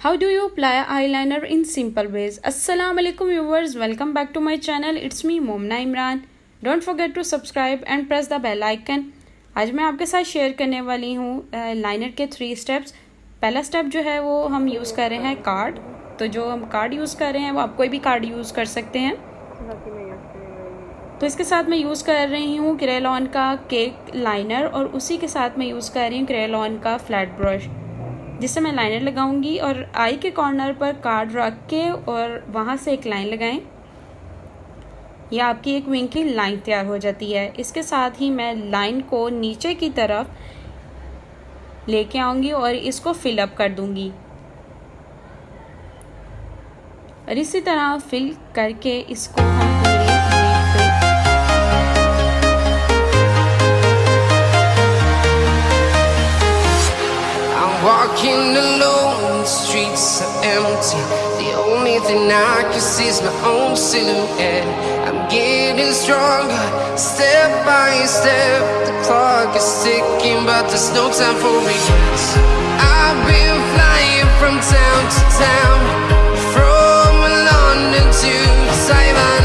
How do you apply eyeliner in simple ways? Assalamu alaikum viewers, welcome back to my channel. It's me Momina Imran. Don't forget to subscribe and press the bell icon. आज मैं आपके साथ share करने वाली हूँ liner के 3 steps. पहला step जो है वो हम यूज़ कर रहे हैं कार्ड। तो जो हम कार्ड यूज़ कर रहे हैं वो आप कोई भी कार्ड यूज़ कर सकते हैं। तो इसके साथ मैं यूज़ कर रही हूँ क्रेयॉन का केक लाइनर और उसी के साथ मैं यूज़ कर रही हूँ क्रेयॉन का फ्लैट ब्रश, जिससे मैं लाइनर लगाऊंगी और आई के कॉर्नर पर कार्ड रख के और वहाँ से एक लाइन लगाएं। यह आपकी एक विंग की लाइन तैयार हो जाती है। इसके साथ ही मैं लाइन को नीचे की तरफ लेके आऊँगी और इसको फिल अप कर दूँगी और इसी तरह फिल करके इसको हम walking alone, the streets are empty. The only thing I can see is my own silhouette. I'm getting stronger, step by step. The clock is ticking, but there's no time for regrets. I've been flying from town to town, from London to Taiwan.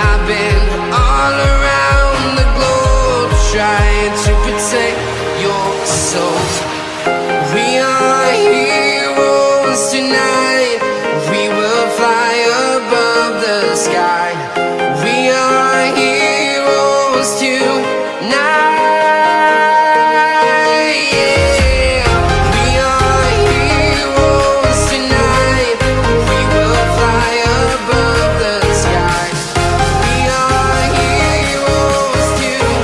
I've been all around the globe, trying to protect your soul. We are heroes tonight. We will fly above the sky. We are heroes tonight. Yeah. We are heroes tonight. We will fly above the sky. We are heroes tonight.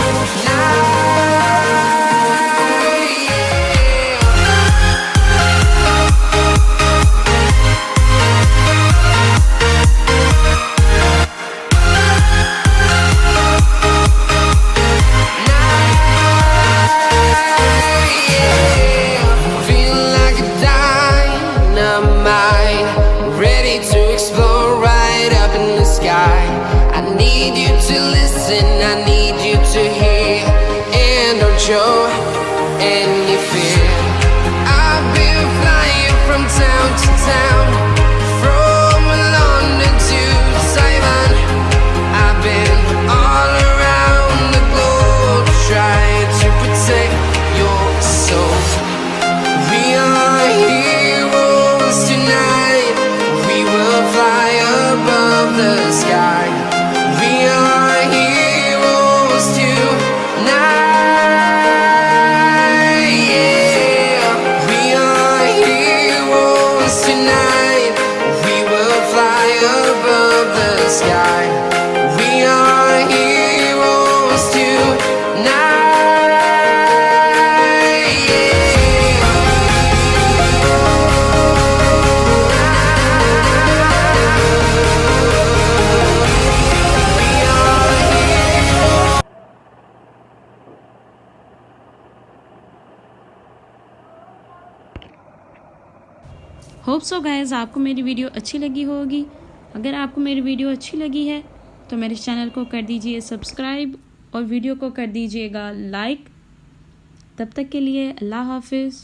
I need you to hear and don't show any fear. I've been flying from town to town, from London to Taiwan. I've been all around the globe, trying to protect your soul. We are heroes tonight. We will fly above the sky. We are heroes tonight, yeah. We are heroes tonight. We will fly above the sky. We are heroes tonight, hope so guys आपको मेरी video अच्छी लगी होगी। अगर आपको मेरी video अच्छी लगी है तो मेरे चैनल को कर दीजिए सब्सक्राइब और वीडियो को कर दीजिएगा लाइक। तब तक के लिए अल्लाह हाफिज़।